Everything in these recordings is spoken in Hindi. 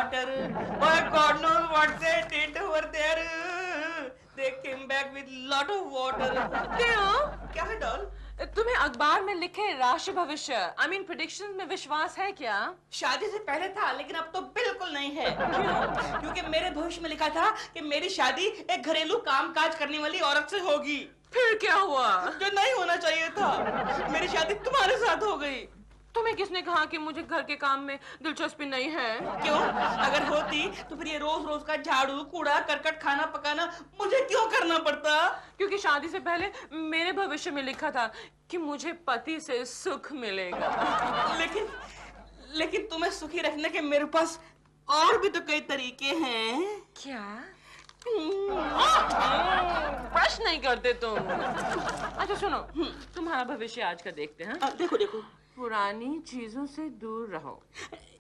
water. Oh, God knows what they did over there. They came back with lot of water. क्या है डॉल? तुम्हें अखबार में लिखे राशि भविष्य प्रेडिक्शंस में विश्वास है क्या? शादी से पहले था, लेकिन अब तो बिल्कुल नहीं है। क्यों? क्योंकि मेरे भविष्य में लिखा था कि मेरी शादी एक घरेलू कामकाज करने वाली औरत से होगी। फिर क्या हुआ? जो नहीं होना चाहिए था। मेरी शादी तुम्हारे साथ हो गई। तुम्हें किसने कहा कि मुझे घर के काम में दिलचस्पी नहीं है? क्यों? अगर होती तो फिर ये रोज रोज का झाड़ू, कूड़ा, करकट, खाना पकाना मुझे क्यों करना पड़ता? क्योंकि शादी से पहले मेरे भविष्य में लिखा था कि मुझे पति से सुख मिलेगा। लेकिन तुम्हें सुखी रखने के मेरे पास और भी तो कई तरीके हैं। क्या? प्रश्न नहीं करते तुम। अच्छा सुनो, तुम्हारा भविष्य आज का देखते हैं। देखो। पुरानी चीजों से दूर रहो।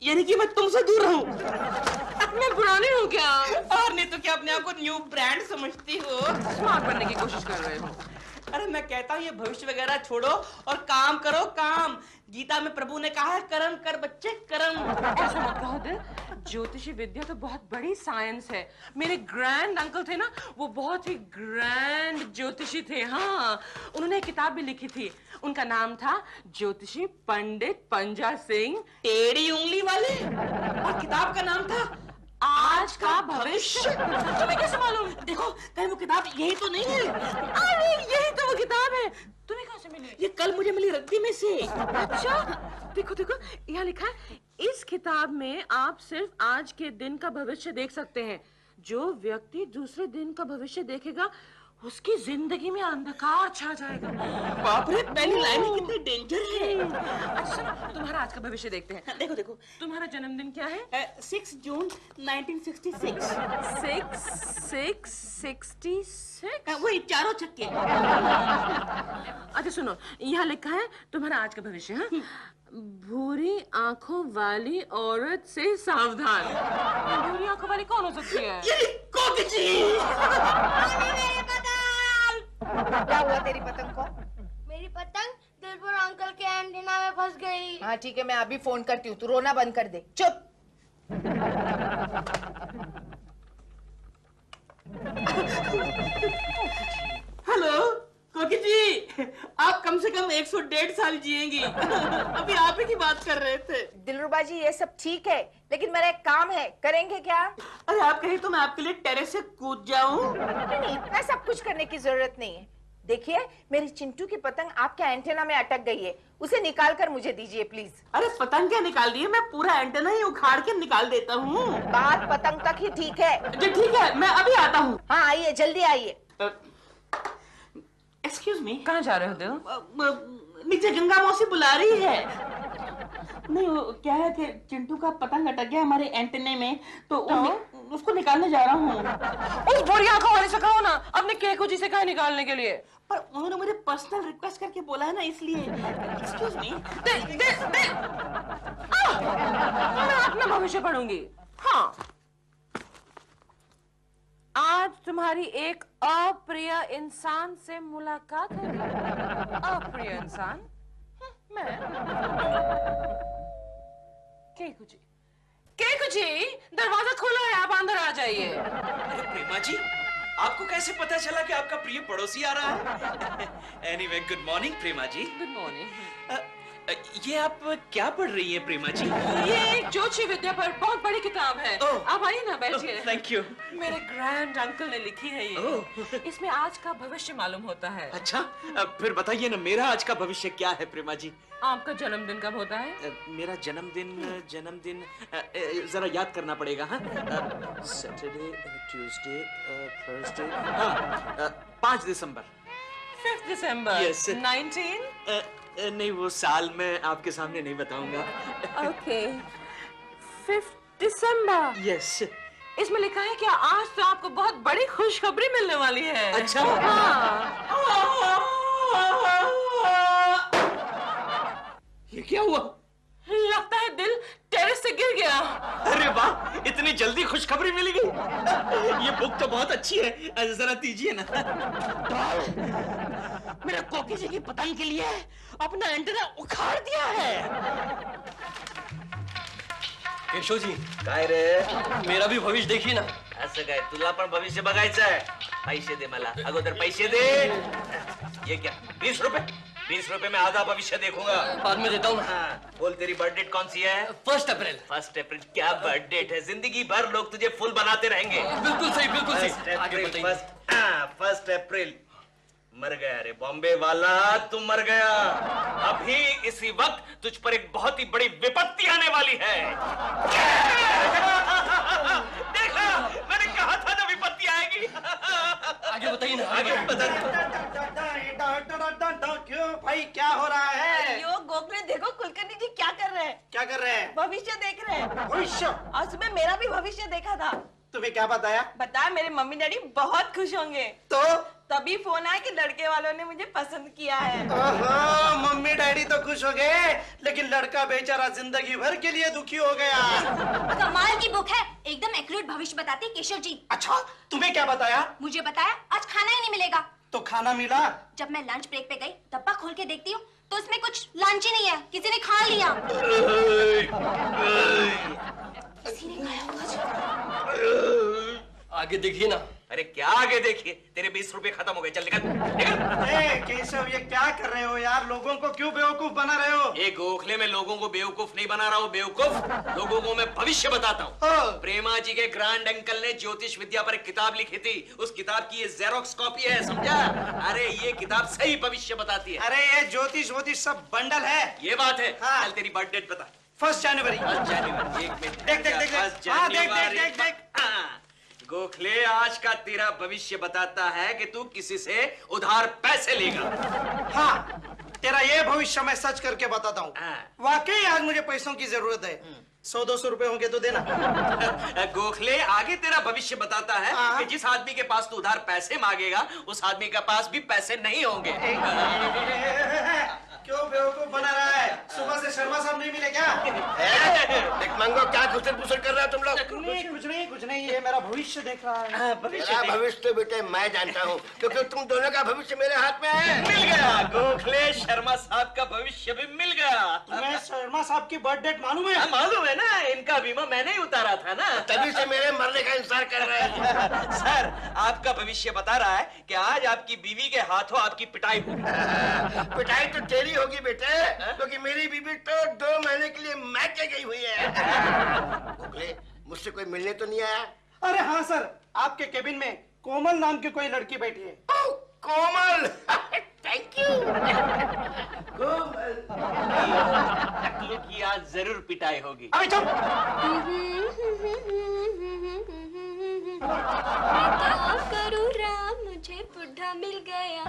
यानी कि मैं तुमसे दूर रहूं? मैं पुरानी हूँ क्या? और नहीं तो क्या अपने आप को न्यू ब्रांड समझती हो? स्मार्ट बनने की कोशिश कर रहे हो। अरे मैं कहता हूँ ये भविष्य वगैरह छोड़ो और काम करो काम। गीता में प्रभु ने कहा है कर्म कर बच्चे कर्म। ऐसा मत कहो दिल, ज्योतिषी विद्या तो बहुत बड़ी साइंस है। मेरे ग्रैंड अंकल थे ना, वो बहुत ही ग्रैंड ज्योतिषी थे। हाँ, उन्होंने एक किताब भी लिखी थी, उनका नाम था ज्योतिषी पंडित पंजा सिंह टेढ़ी उंगली वाले, और किताब का नाम था आज का भविष्य। तुम्हें कैसे मालूम? देखो कहीं वो किताब यही तो नहीं है। अरे यही तो वो किताब है। तुम्हें कहाँ से मिली? ये कल मुझे मिली रद्दी में से। अच्छा, देखो यहाँ लिखा है, इस किताब में आप सिर्फ आज के दिन का भविष्य देख सकते हैं। जो व्यक्ति दूसरे दिन का भविष्य देखेगा उसकी जिंदगी में अंधकार छा जाएगा। बाप रे, पहली लाइन ही कितनी डेंजर है। अच्छा तुम्हारा आज का भविष्य देखते हैं। देखो तुम्हारा जन्मदिन क्या है? 6 जून 1966। 666 वही चारों छक्के। अच्छा सुनो, यहाँ लिखा है तुम्हारा आज का भविष्य है, भूरी आंखों वाली औरत से सावधान। भूरी आंखों वाली कौन हो सकती है? क्या हुआ तेरी पतंग को? मेरी पतंग दिलपुर अंकल के एंटीना में फंस गई। हाँ ठीक है, मैं अभी फोन करती हूँ, तू रोना बंद कर दे। चुप। हेलो कोकी जी, आप कम से कम 101.5 साल जिएंगी। अभी आप ही की बात कर रहे थे। दिलरुबा जी ये सब ठीक है, लेकिन मेरा एक काम है, करेंगे क्या? अरे आप कहीं तो मैं आपके लिए टेरेस से कूद जाऊं। नहीं, इतना सब कुछ करने की जरूरत नहीं है। देखिए मेरी चिंटू की पतंग आपके एंटेना में अटक गई है, उसे निकाल कर मुझे दीजिए प्लीज। अरे पतंग क्या निकाल दी है, मैं पूरा एंटेना ही उखाड़ के निकाल देता हूँ। बात पतंग तक ही ठीक है। जी ठीक है, मैं अभी आता हूँ। हाँ आइए, जल्दी आइए। एक्सक्यूज मी, कहाँ जा रहे हो दिल? नीचे गंगा मौसी बुला रही है। नहीं वो क्या है कि चिंटू का पतंग अटक गया हमारे एंटेने में, तो उसको निकालने जा रहा हूँ। उस बुढ़ी आंखों वाले से कहो ना, अपने केकू जी से कहा निकालने के लिए। पर उन्होंने मुझे पर्सनल रिक्वेस्ट करके बोला है ना, इसलिए। Excuse me. मैं अपना भविष्य पढ़ूंगी। हाँ, आज तुम्हारी एक अप्रिय इंसान से मुलाकात होगी। अप्रिय इंसान? मैं? केकू जी, दरवाजा खुला है, आप अंदर आ जाइए। अरे प्रेमा जी, आपको कैसे पता चला कि आपका प्रिय पड़ोसी आ रहा है? Anyway, good morning Prema ji. Good morning. ये आप क्या पढ़ रही हैं प्रेमा जी? ये एक ज्योतिषी विद्या पर बहुत बड़ी किताब है। आप आइए ना, बैठिए। Thank you. मेरे ग्रैंड अंकल ने लिखी है ये। इसमें आज का भविष्य मालूम होता है। अच्छा, फिर बताइए ना, मेरा आज का भविष्य क्या है प्रेमा जी? आपका जन्मदिन कब होता है? मेरा जन्मदिन जरा याद करना पड़ेगा। हाँ, सैटरडे, ट्यूसडे, थर्सडे, हाँ 5 दिसंबर। 5 दिसंबर। Yes. 19? नहीं, वो साल मैं आपके सामने नहीं बताऊंगा। ओके, 5 दिसंबर। यस। इसमें लिखा है कि आज तो आपको बहुत बड़ी खुशखबरी मिलने वाली है। अच्छा। हाँ। ये क्या हुआ? लगता है दिल टेरेस से गिर गया। अरे वाह, इतनी जल्दी खुशखबरी मिल गई। ये बुक तो बहुत अच्छी है, जरा दीजिए ना। मेरा कोकी जी की पतंग के लिए अपना एंटेना उखाड़ दिया है। केशव जी, काय रे? मेरा भी भविष्य देखिए ना. असं काय, तुला पण भविष्य बघायचं आहे? पैसे दे मला, अगोदर पैसे दे. ये क्या, 20 रुपए? 20 रुपए में आधा भविष्य देखूंगा. बाद में देता हूँ. हाँ, बोल तेरी बर्थ डेट कौन सी है? 1 अप्रैल. 1 अप्रैल क्या बर्थ डेट है? जिंदगी भर लोग तुझे फुल बनाते रहेंगे. बिल्कुल सही, बिल्कुल 1 सही. आगे अप्रैल, बताइए. 1 अप्रैल. मर गया रे बॉम्बे वाला, तू मर गया. अभी इसी वक्त तुझ पर एक बहुत ही बड़ी विपत्ति आने वाली है. देखा, मैंने कहा था ना विपत्ति आएगी. आगे बताइए ना. आगे बता. क्यों भाई, क्या हो रहा है? यो गोखले, देखो कुलकर्णी जी क्या कर रहे हैं. क्या कर रहे हैं? भविष्य देख रहे हैं. भविष्य? आज सुबह मेरा भी भविष्य देखा था. तुम्हें क्या बताया? बताया मेरे मम्मी डैडी बहुत खुश होंगे. तो तभी फोन आया कि लड़के वालों ने मुझे पसंद किया है. ओहो, मम्मी डैडी तो खुश हो गए, लेकिन लड़का बेचारा जिंदगी भर के लिए दुखी हो गया. कमाल की बुक है, एकदम एक्यूरेट भविष्य बताती है केशव जी. अच्छा, तुम्हें क्या बताया? मुझे बताया आज खाना ही नहीं मिलेगा. तो खाना मिला? जब मैं लंच ब्रेक पे गई, डब्बा खोल के देखती हूँ तो उसमें कुछ लंच ही नहीं है, किसी ने खा लिया. किसी ने खाया होगा. आगे देखिए ना. अरे क्या आगे देखिए, तेरे 20 रुपए खत्म हो गए. चल निकल, निकल. ए, केशव, ये क्या कर रहे हो यार? लोगों को क्यों बेवकूफ बना रहे हो? ये गोखले में लोगों को बेवकूफ नहीं बना रहा हूँ. बेवकूफ लोगों को मैं भविष्य बताता हूँ. प्रेमा जी के ग्रैंड अंकल ने ज्योतिष विद्या पर एक किताब लिखी थी. उस किताब की ये जेरोक्स कॉपी है, समझा? अरे ये किताब सही भविष्य बताती है. अरे ये ज्योतिष वोतिष सब बंडल है. ये बात है. हाँ. चल तेरी बर्थ डेट बता. 1 जनवरी. 1 जनवरी. 1 मिनट. देख, देख, देख, देख. 1 हाँ, देख, जनवरी. देख, देख, देख. हाँ. गोखले, आज का तेरा भविष्य बताता है कि तू किसी से उधार पैसे लेगा. हाँ, तेरा ये भविष्य मैं सच करके बताता हूँ. हाँ. वाकई आज मुझे पैसों की जरूरत है. 100-200 रुपए होंगे तो देना. गोखले, आगे तेरा भविष्य बताता है हाँ. कि जिस आदमी के पास तू उधार पैसे मांगेगा, उस आदमी के पास भी पैसे नहीं होंगे. क्यों बेवकूफ बना रहा है? सुबह से शर्मा साहब नहीं मिले क्या? देख मंगो, क्या खुसर पुसर कर रहा है तुम लोग? कुछ नहीं, ये मेरा भविष्य देख रहा है. मेरा भविष्य तो बेटे मैं जानता हूँ, क्योंकि तुम दोनों का भविष्य मेरे हाथ में है. मिल गया. गोखले, शर्मा साहब का भविष्य भी मिल गया. तुम्हें शर्मा साहब की बर्थ डेट मालूम है? हाँ, मालूम है ना, इनका बीमा मैंने ही उतारा था ना. तभी से मेरे मरने का इंतजार कर रहे हैं. सर, आपका भविष्य बता रहा है कि आज आपकी बीवी के हाथों आपकी पिटाई होगी. पिटाई तो तेरी होगी बेटे, क्योंकि मेरी बीबी तो 2 महीने के लिए मैके गई हुई है. गोखले, मुझसे कोई मिलने तो नहीं आया? अरे हाँ सर, आपके केबिन में कोमल नाम की कोई लड़की बैठी है. ओह, कोमल. Thank you. कोमल. टकलू की आज जरूर पिटाई होगी. अबे चुप. क्या करूँ राम, मुझे बुढ़ा मिल गया.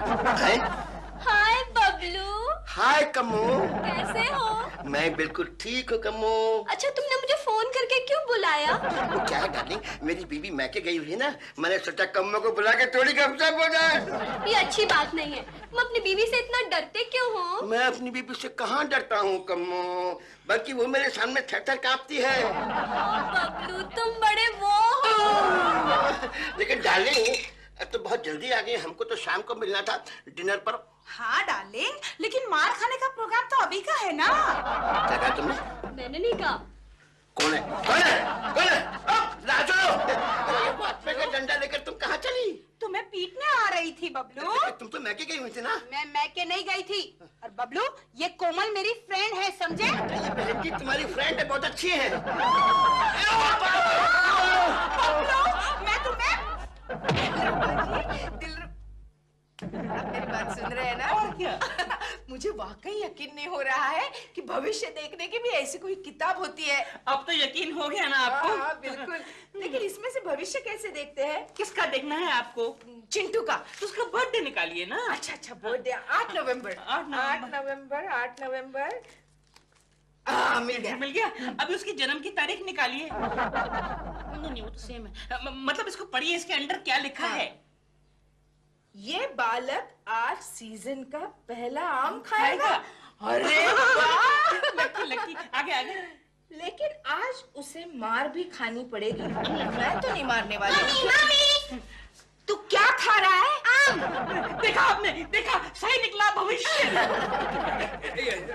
हाय बबलू. हाय कम्मू. कैसे हो? मैं बिल्कुल ठीक हूँ कम्मू. अच्छा, तुमने मुझे फोन करके क्यों बुलाया? वो क्या है डार्लिंग, मेरी बीवी मैके गई हुई है ना, मैंने सोचा कम्मू को बुला के थोड़ी गपशप हो जाए. ये अच्छी बात नहीं है. तुम अपनी बीवी से इतना डरते क्यों हो? मैं अपनी बीवी से कहाँ डरता हूँ कम्मू, बल्कि वो मेरे सामने थर-थर कांपती है. बबलू, तुम बड़े वो हो. लेकिन डार्लिंग, अब तो बहुत जल्दी आ गई, हमको तो शाम को मिलना था डिनर पर. हाँ डार्लिंग, लेकिन मार खाने का प्रोग्राम तो अभी का है ना. क्या कहा तुमने? मैंने नहीं कहा. कौन है? कौन है? कौन है? राजू! अरे बात पे का डंडा लेकर तुम कहाँ चली? तुम्हें पीटने आ रही थी बबलू. तुम तो मैके गई हुई थी ना? मैं मैके नहीं गई थी. और बबलू, ये कोमल मेरी फ्रेंड है, समझे? ये बहन जी तुम्हारी फ्रेंड है, बहुत अच्छी है. बबलू, मैं तुम्हें आप मेरी बात सुन रहे हैं ना? और क्या? मुझे वाकई यकीन नहीं हो रहा है कि भविष्य देखने की भी ऐसी कोई किताब होती है. अब तो यकीन हो गया ना आपको? हाँ, बिल्कुल. लेकिन इसमें से भविष्य कैसे देखते हैं? किसका देखना है आपको? चिंटू का. तो उसका बर्थडे निकालिए ना. अच्छा, बर्थडे 8 नवंबर. 8 नवंबर. मिल गया. मिल गया. अभी उसकी जन्म की तारीख निकालिए. नहीं, वो तो सेम है. मतलब इसको पढ़िए, इसके अंदर क्या लिखा है. ये बालक आज सीजन का पहला आम खाएगा. अरे वाह! लकी. आगे. लेकिन आज उसे मार भी खानी पड़ेगी. मैं तो नहीं मारने वाली. तू क्या खा रहा है? आम. देखा आपने? देखा, सही निकला भविष्य.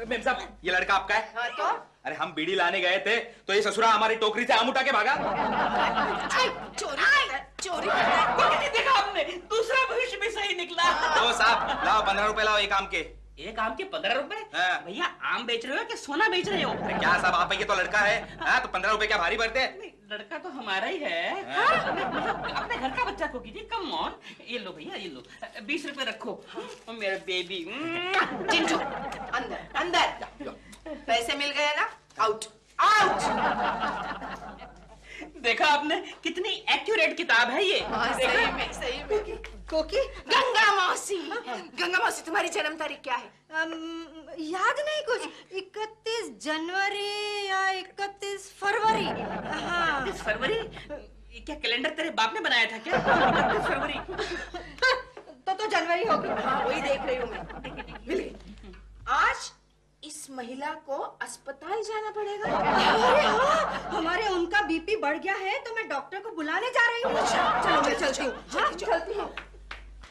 मेम साहब, ये लड़का आपका है? हाँ तो अरे हम बीड़ी लाने गए थे तो ये ससुरा हमारी टोकरी से आम उठा के भागा। चोरी देखा आपने, दूसरा भविष्य भी सही निकला। तो साहब लाओ 15 रुपए लाओ एक आम के। एक आम के 15 रुपए? हाँ। भैया आम बेच रहे हो कि सोना बेच रहे हो? क्या साहब आप ये तो लड़का है, हाँ तो 15 रुपए क्या भारी पड़ते हैं? लड़का तो हमारा ही है। हाँ? मतलब अपने घर का बच्चा को कीजिए, कम ऑन। ये लो भैया, ये लो 20 रुपए रखो। और मेरा बेबी। चिंटू अंदर अंदर, पैसे मिल गए ना? Out out. देखा आपने कितनी एक्यूरेट किताब है ये। सही में। कोकी, गंगा मौसी तुम्हारी जन्म तारीख क्या है? याद नहीं कुछ, 31 जनवरी या 31 फरवरी। हाँ 31 फरवरी? ये क्या कैलेंडर तेरे बाप ने बनाया था क्या? 31 फरवरी तो जनवरी होगी। हाँ वही देख रही हूँ मैं। मिल गई। आज इस महिला को अस्पताल जाना पड़ेगा। अरे हाँ, हमारे उनका बीपी बढ़ गया है तो मैं डॉक्टर को बुलाने जा रही हूँ। चलो मैं चलती हूँ। हाँ चलती हूँ।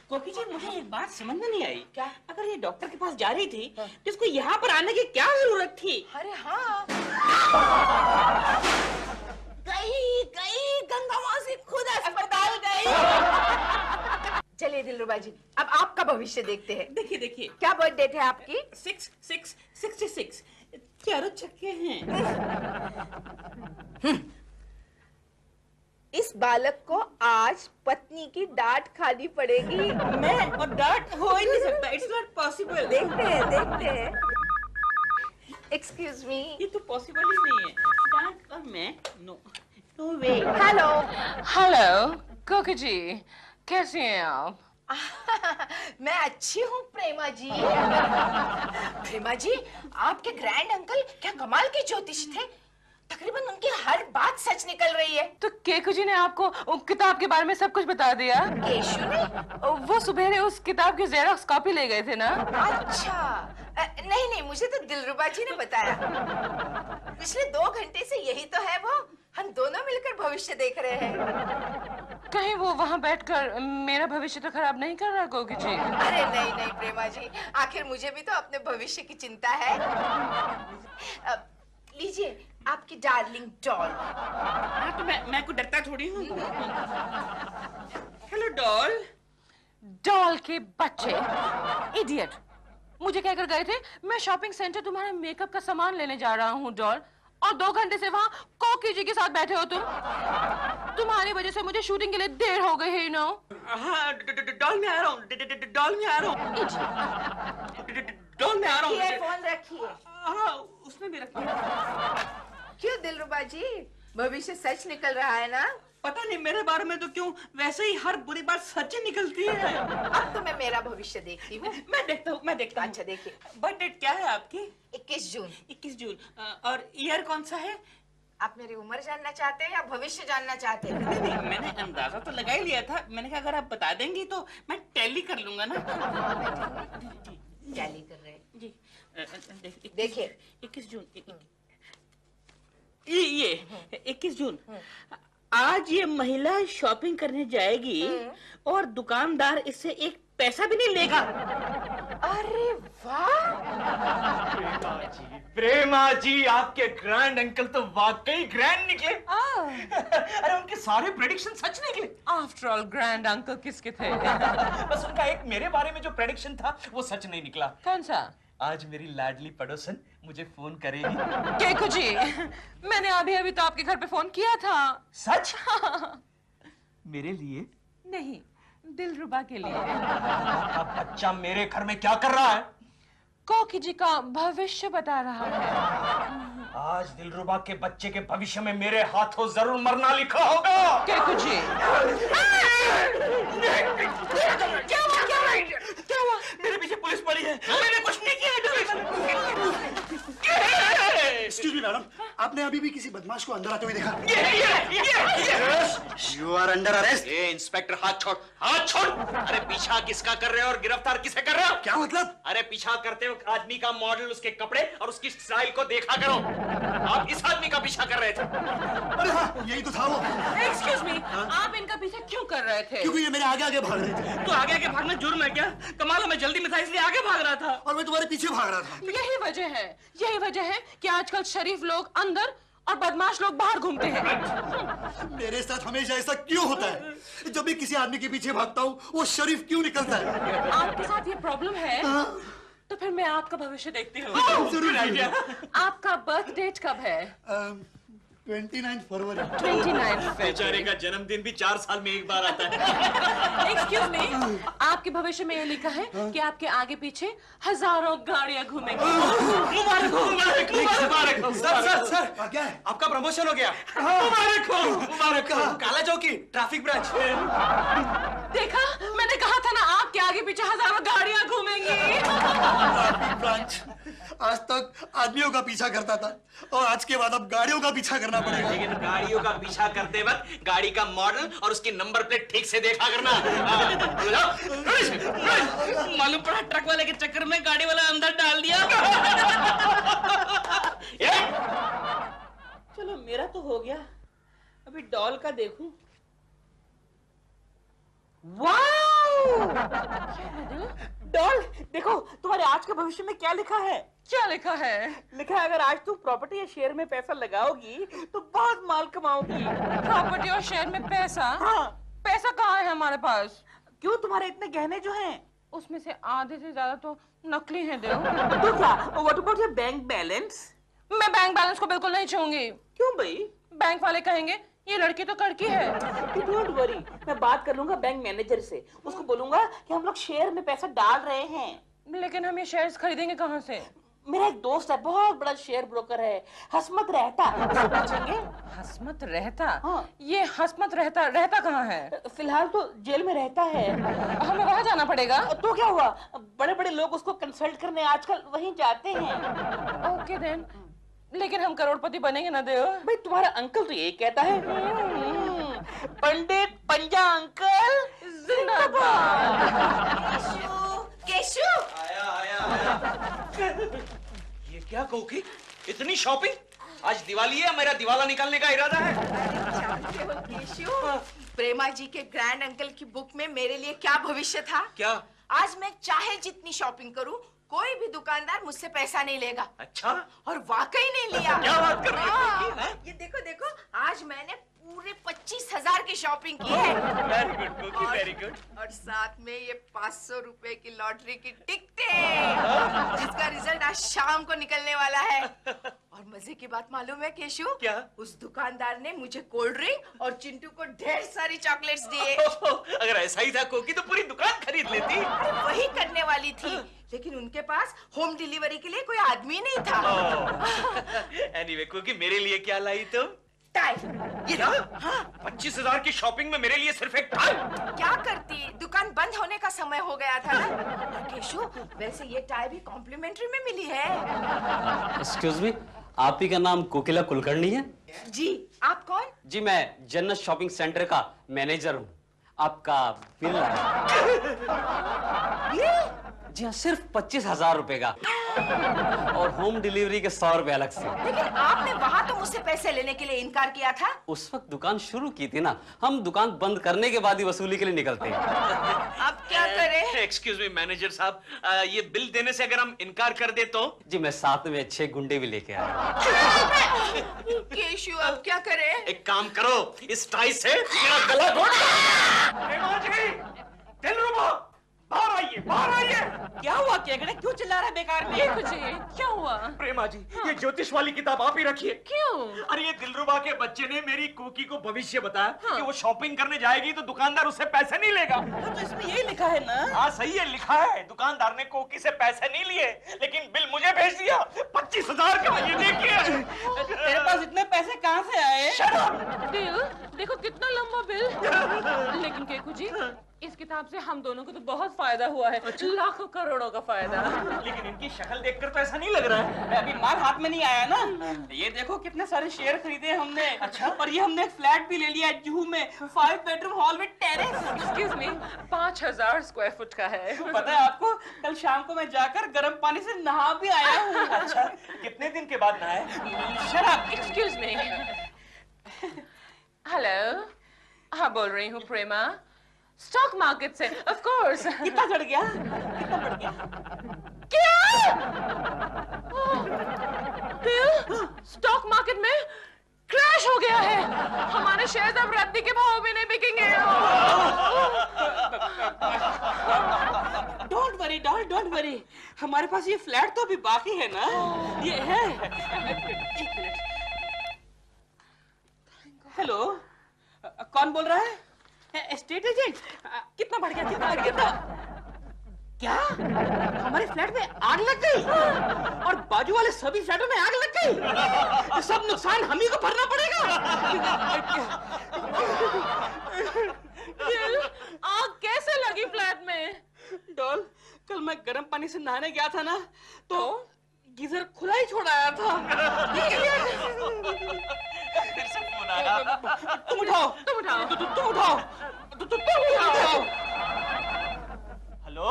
कोकी जी मुझे एक बात समझ में नहीं आई। क्या? अगर ये डॉक्टर के पास जा रही थी तो इसको यहाँ पर आने की क्या जरूरत थी? अरे हाँ, गई गंगा मौसी खुद अस्पताल गई। चलिए दिलरुबा जी, अब आपका भविष्य देखते हैं। देखिए क्या बर्थ डेट है आपकी? 66 चारों छक्के हैं। इस बालक को आज पत्नी की डांट खानी पड़ेगी। मैं और डांट हो ही नहीं सकता। It's not possible. देखते हैं। Excuse me. ये तो पॉसिबल ही नहीं है। डांट और मैं नो वे। हेलो कोकी जी, कैसी हैं आप? मैं अच्छी हूँ प्रेमा जी। प्रेमा जी, आपके ग्रैंड अंकल क्या कमाल के ज्योतिष थे। तकरीबन उनकी हर बात सच निकल रही है। तो केकू जी ने आपको किताब के बारे में सब कुछ बता दिया? केशु ने? वो सुबह उस किताब की जेरोक्स कॉपी ले गए थे ना? अच्छा नहीं, मुझे तो दिलरुबा जी ने बताया। पिछले 2 घंटे से यही तो है वो। हम दोनों मिलकर भविष्य देख रहे हैं। कहीं वो वहाँ बैठकर मेरा भविष्य तो खराब नहीं कर रहा कोकी जी? अरे नहीं प्रेमा जी, आखिर मुझे भी तो अपने भविष्य की चिंता है। लीजिए आपकी डार्लिंग डॉल। हाँ तो मैं को डरता थोड़ी हूँ। Hello doll. डॉल के बच्चे, इडियट। मुझे कहकर गए थे मैं शॉपिंग सेंटर तुम्हारे मेकअप का सामान लेने जा रहा हूँ डॉल, और 2 घंटे से वहाँ कोकी जी के साथ बैठे हो तुम। तुम्हारी वजह से मुझे शूटिंग के लिए देर हो गई है, हाँ डॉल में आ रहा हूँ। डॉल में आ रहा हूँ। फोन रखिए। हाँ उसमें भी रखिए। क्यों दिलरुबा जी, भविष्य सच निकल रहा है ना? पता नहीं मेरे बारे में तो क्यों वैसे ही हर बुरी बात सच ही निकलती है। अब तो मैं मेरा भविष्य देखती हूँ। मैं देखता हूँ। अच्छा देखिए। बर्थ डेट क्या है आपकी? 21 जून। 21 जून। और ईयर कौन सा है? आप मेरी उम्र जानना चाहते हैं या भविष्य जानना चाहते हैं? नहीं, मैंने अंदाजा तो लगा ही लिया था। मैंने कहा अगर आप बता देंगी तो मैं टैली कर लूंगा ना। टैली कर रहे हैं जी। देखिए 21 जून। ये 21 जून। आज ये महिला शॉपिंग करने जाएगी और दुकानदार इससे एक पैसा भी नहीं लेगा। अरे वाह! प्रेमा जी, आपके ग्रैंड अंकल तो वाकई ग्रैंड निकले। अरे उनके सारे प्रेडिक्शन सच निकले। आफ्टर ऑल ग्रैंड अंकल किसके थे? बस उनका एक मेरे बारे में जो प्रेडिक्शन था वो सच नहीं निकला। कौन सा? आज मेरी लाडली पड़ोसन मुझे फोन करेगी। केकू जी, मैंने अभी तो आपके घर पे फोन किया था। सच? मेरे लिए? नहीं, दिलरुबा के लिए। आपका बच्चा मेरे घर में क्या कर रहा है? कोकी जी का भविष्य बता रहा है। आज दिलरुबा के बच्चे के भविष्य में मेरे हाथों जरूर मरना लिखा होगा। केकू जी, क्या हुआ? मेरे पीछे पुलिस पड़ी है। मैंने कुछ नहीं किया। एक्सक्यूज मी मैडम, आपने अभी भी किसी बदमाश को अंदर आते हुए देखा? ये you are under arrest. Inspector हाथ छोड़। हाथ छोड़। अरे पीछा किसका कर रहे हो और गिरफ्तार किसे कर रहे हो? क्या मतलब? अरे पीछा करते हो आदमी का मॉडल, उसके कपड़े और उसकी स्टाइल को देखा करो। आप इस आदमी का पीछा कर रहे थे। अरे हाँ, यही तो था वो। एक्सक्यूज मी, आप इनका पीछा क्यों कर रहे थे? क्योंकि ये मेरे आगे आगे भाग रहे थे। तो आगे आगे भागना जुर्म है क्या? कमाल है, मैं जल्दी में था इसलिए आगे भाग रहा था। और मैं तुम्हारे पीछे भाग रहा था। यही वजह है कि आजकल शरीफ लोग अंदर और बदमाश लोग बाहर घूमते हैं। मेरे साथ हमेशा ऐसा क्यों होता है? जब भी किसी आदमी के पीछे भागता हूँ वो शरीफ क्यों निकलता है? आपके साथ ये प्रॉब्लम है तो फिर मैं आपका भविष्य देखती हूँ। जरूर आइडिया। आपका बर्थ डेट कब है? 29 फरवरी। 29 बेचारे का जन्मदिन भी 4 साल में एक बार आता है। एक्सक्यूज मी, आपके भविष्य में ये लिखा है कि आपके आगे पीछे हजारों गाड़ियां घूमेंगी। मुबारक हो, मुबारक हो, मुबारक हो। सर क्या है? आपका प्रमोशन हो गया। मुबारक हो, मुबारक हो। काला चौकी ट्रैफिक ब्रांच। देखा, मैंने कहा था ना आपके आगे पीछे हजारों गाड़ियां घूमेंगी। Traffic branch. आज तक आदमियों का पीछा करता था और आज के बाद अब गाड़ियों का पीछा करना पड़ेगा। लेकिन गाड़ियों का पीछा करते वक्त गाड़ी का मॉडल और उसकी नंबर प्लेट ठीक से देखा करना। मालूम पड़ा ट्रक वाले के चक्कर में गाड़ी वाला अंदर डाल दिया। चलो मेरा तो हो गया, अभी डॉल का देखूं। वाओ! डॉल देखो, तुम्हारे आज के भविष्य में क्या लिखा है? क्या लिखा है? लिखा है अगर आज तुम प्रॉपर्टी या शेयर में पैसा लगाओगी तो बहुत माल कमाओगी। प्रॉपर्टी और शेयर में पैसा? हाँ। पैसा कहाँ है हमारे पास? क्यों, तुम्हारे इतने गहने जो हैं उसमें से आधे से ज्यादा तो नकली हैं देव। तो क्या, what about your bank balance? मैं बैंक बैलेंस को बिल्कुल नहीं छूंगी। क्यों भाई? बैंक वाले कहेंगे ये लड़की तो कड़की है। डोंट वरी, मैं बात कर लूंगा बैंक मैनेजर से। उसको बोलूंगा कि हम लोग शेयर में पैसा डाल रहे हैं। लेकिन हम ये शेयर्स खरीदेंगे कहाँ से? मेरा एक दोस्त है, बहुत बड़ा शेयर ब्रोकर है, हसमत रहता। उससे पूछेंगे। हसमत रहता? हाँ। ये हसमत रहता कहाँ है? फिलहाल तो जेल में रहता है। हमें वहाँ जाना पड़ेगा? तो क्या हुआ, बड़े बड़े लोग उसको कंसल्ट करने आजकल वहीं जाते हैं। ओके देन, लेकिन हम करोड़पति बनेंगे ना देव? भाई तुम्हारा अंकल तो यही कहता है। पंडित पंजा अंकल जिंदाबाद। केशु, ये क्या कोकी, इतनी शॉपिंग? आज दिवाली है, मेरा दिवाला निकालने का इरादा है। जानते हो केशु, प्रेमा जी के ग्रैंड अंकल की बुक में मेरे लिए क्या भविष्य था? क्या? आज मैं चाहे जितनी शॉपिंग करूं, कोई भी दुकानदार मुझसे पैसा नहीं लेगा। अच्छा? और वाकई नहीं लिया। क्या बात कर रही हो? हाँ, ये देखो देखो, आज मैंने पूरे 25,000 की शॉपिंग की है। वेरी गुड कोकी, वेरी गुड। और साथ में ये 500 रुपए की लॉटरी की टिकटें, जिसका रिजल्ट आज शाम को निकलने वाला है। और मजे की बात मालूम है केशु? क्या? उस दुकानदार ने मुझे कोल्ड ड्रिंक और चिंटू को ढेर सारी चॉकलेट्स दिए। अगर ऐसा ही था कोकी तो पूरी दुकान खरीद लेती। वही करने वाली थी, लेकिन उनके पास होम डिलीवरी के लिए कोई आदमी नहीं था। एनीवे कोकी, मेरे लिए क्या लाई तुम? टाई। ये ना? हाँ। 25,000 की शॉपिंग में मेरे लिए सिर्फ एक टाई? क्या करती, दुकान बंद होने का समय हो गया था ना। केशु, वैसे ये टाई भी कॉम्प्लीमेंट्री में मिली है। एक्सक्यूज मी, आप ही का नाम कोकिला कुलकर्णी है? जी, आप कौन? जी मैं जन्नत शॉपिंग सेंटर का मैनेजर हूँ। आपका बिल जी हाँ, सिर्फ 25,000 रुपए का और होम डिलीवरी के 100 रुपए अलग से। लेकिन आपने वहाँ तो मुझसे पैसे लेने के लिए इनकार किया था। उस वक्त दुकान शुरू की थी ना, हम दुकान बंद करने के बाद ही वसूली के लिए निकलते हैं। अब क्या करें? एक्सक्यूज मी मैनेजर साहब, ये बिल देने से अगर हम इनकार कर दे तो? जी मैं साथ में 6 गुंडे भी लेके आया। केशु, अब क्या करें? एक काम करो, इस टाई से मेरा गला घोट दिलरुबा, बाहर आइए, बाहर आइए। क्या हुआ केकड़े, क्यों चिल्ला रहा है बेकार में? कुछ क्या हुआ? प्रेमा जी, ये ज्योतिष वाली किताब आप ही रखिए। क्यों? अरे ये दिलरुबा के बच्चे ने मेरी कोकी को भविष्य बताया कि वो शॉपिंग करने जाएगी तो दुकानदार उससे पैसे नहीं लेगा। तो इसमें यही लिखा है ना? हाँ सही है, लिखा है। दुकानदार ने कोकी से पैसे नहीं लिए, लेकिन बिल मुझे भेज दिया 25,000 का। ये देखिए। तेरे पास इतने पैसे कहाँ से आए? बिल देखो, कितना लंबा बिल। लेकिन केकू जी, इस किताब से हम दोनों को तो बहुत फायदा हुआ है। लाखों करोड़ों का फायदा। लेकिन इनकी शक्ल देखकर तो ऐसा नहीं लग रहा है। अभी माल हाथ में नहीं आया ना। ये देखो कितने सारे शेयर खरीदे हमने। अच्छा। और ये हमने एक फ्लैट भी ले लिया है जुहू में, 5 बेडरूम हॉल में terrace. Excuse me, 5000 square foot का है। पता है आपको, कल शाम को मैं जाकर गर्म पानी से नहा भी आया हूँ। अच्छा, कितने दिन के बाद नहाए? शराब। Excuse me. हेलो, हाँ बोल रही हूँ प्रेमा, स्टॉक मार्केट से। Of course. कितना चढ़ गया? कितना बढ़ गया? क्या? बिल, स्टॉक मार्केट में क्रैश हो गया है। हमारे शेयर्स अब रद्दी के भाव में नहीं बिकेंगे। डोंट वरी, हमारे पास ये फ्लैट तो अभी बाकी है ना। ये है। एक मिनट। हेलो, कौन बोल रहा है? Estate agent. कितना बढ़ गया? कितना? क्या हमारे फ्लैट में आग लग गई और बाजू वाले सभी फ्लैटों में आग लग गई? सब नुकसान हम ही को भरना पड़ेगा। आग कैसे लगी फ्लैट में? डॉल, कल मैं गर्म पानी से नहाने गया था ना, तो गीजर खुला ही छोड़ आया था। फिर से फोन आया। तुम उठाओ। हेलो,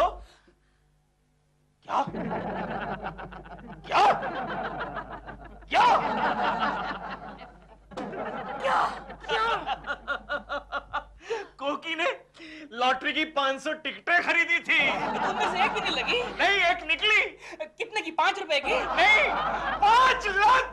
क्या? क्या? क्या? क्या? क्या? कोकी ने लॉटरी की 500 टिकटें खरीदी थी। तुम में से एक भी नहीं लगी? नहीं, एक निकली। कितने की? 5 रुपए की? नहीं, 5 लाख